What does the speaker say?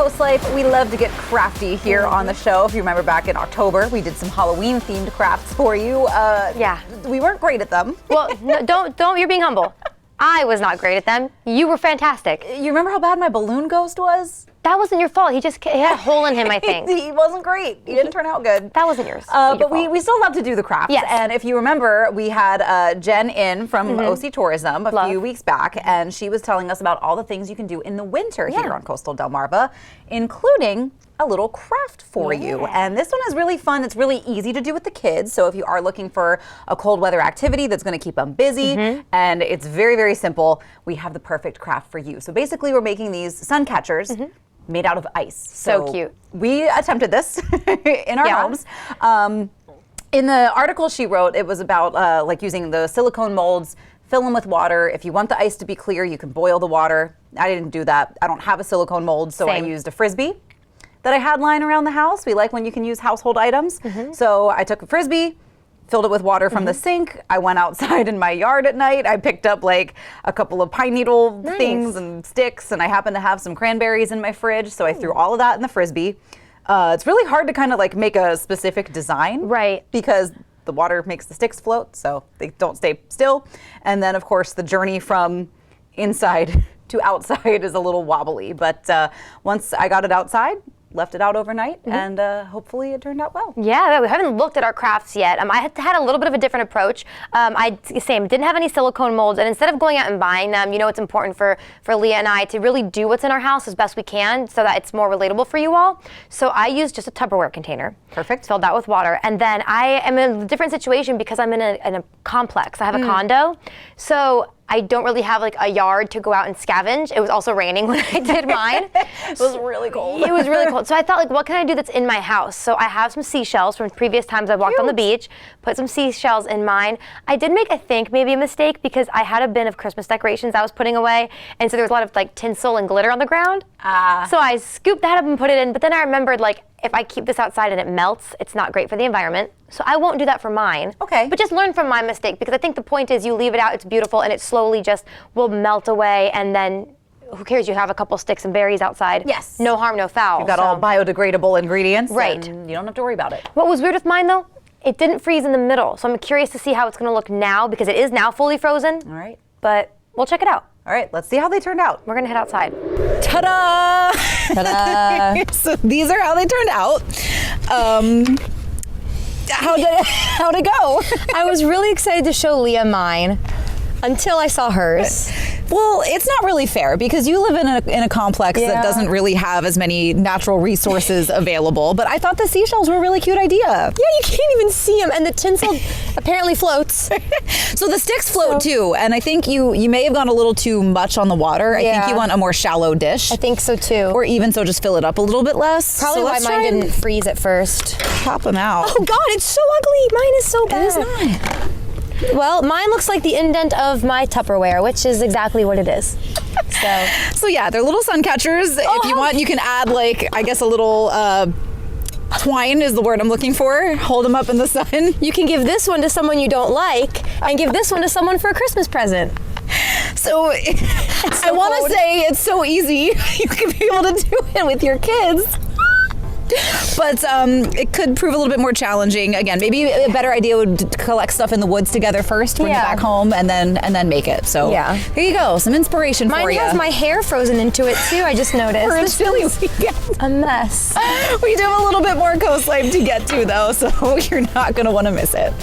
CoastLife, we love to get crafty here on the show. If you remember back in October, we did some Halloween-themed crafts for you. Yeah. We weren't great at them. Well, no, don't, you're being humble. I was not great at them. You were fantastic. You remember how bad my balloon ghost was? That wasn't your fault. He had a hole in him, I think. He wasn't great. He didn't turn out good. That wasn't yours. But we still love to do the crafts. Yes. And if you remember, we had Jen in from OC Tourism a few weeks back, and she was telling us about all the things you can do in the winter here on coastal Delmarva, including a little craft for you. And this one is really fun. It's really easy to do with the kids. So if you are looking for a cold weather activity that's going to keep them busy, and it's very, very simple, we have the perfect craft for you. So basically, we're making these sun catchers made out of ice. So cute. We attempted this in our homes. In the article she wrote, it was about like using the silicone molds, fill them with water. If you want the ice to be clear, you can boil the water. I didn't do that. I don't have a silicone mold, so I used a Frisbee that I had lying around the house. We like when you can use household items. So I took a Frisbee, filled it with water from the sink. I went outside in my yard at night. I picked up like a couple of pine needle things and sticks, and I happened to have some cranberries in my fridge, so I threw all of that in the Frisbee. It's really hard to kind of like make a specific design. Right. Because the water makes the sticks float, so they don't stay still. And then, of course, the journey from inside to outside is a little wobbly. But once I got it outside, left it out overnight, and hopefully it turned out well. Yeah, we haven't looked at our crafts yet. I had a little bit of a different approach. Didn't have any silicone molds, and instead of going out and buying them, it's important for Leah and I to really do what's in our house as best we can so that it's more relatable for you all. So I used just a Tupperware container. Perfect. Filled that with water. And then I am in a different situation because I'm in a complex. I have a condo. So I don't really have like a yard to go out and scavenge. It was also raining when I did mine. It was really cold. It was really cold. So I thought, like, what can I do that's in my house? So I have some seashells from previous times I walked on the beach, put some seashells in mine. I did make, I think, maybe a mistake because I had a bin of Christmas decorations I was putting away. And so there was a lot of like tinsel and glitter on the ground. So I scooped that up and put it in. But then I remembered, like, if I keep this outside and it melts, it's not great for the environment. So I won't do that for mine. Okay. But just learn from my mistake, because I think the point is you leave it out, it's beautiful, and it slowly just will melt away, and then who cares? You have a couple sticks and berries outside. Yes. No harm, no foul. You've got all biodegradable ingredients. Right. And you don't have to worry about it. What was weird with mine, though, it didn't freeze in the middle. So I'm curious to see how it's going to look now, because it is now fully frozen. All right. But we'll check it out. All right, let's see how they turned out. We're going to head outside. Ta-da! Ta-da! So these are how they turned out. How'd it go? I was really excited to show Leah mine until I saw hers. Well, it's not really fair because you live in a complex that doesn't really have as many natural resources available. But I thought the seashells were a really cute idea. Yeah, you can't even see them, and the tinsel apparently floats. So the sticks float too, and I think you may have gone a little too much on the water. I think you want a more shallow dish. I think so too. Or even so, just fill it up a little bit less. Probably why mine didn't freeze at first. Pop them out. Oh God, it's so ugly. Mine is so bad. It is not. Well, mine looks like the indent of my Tupperware, which is exactly what it is. So yeah, they're little sun catchers. If you want, you can add like, I guess a little twine is the word I'm looking for. Hold them up in the sun. You can give this one to someone you don't like and give this one to someone for a Christmas present. So I want to say it's so easy. You can be able to do it with your kids. But it could prove a little bit more challenging. Again, maybe a better idea would to collect stuff in the woods together first, bring it back home, and then make it. So there you go, some inspiration for you. Mine has my hair frozen into it too. I just noticed. For a chilly weekend. A mess. We do have a little bit more CoastLife to get to though, so you're not going to want to miss it.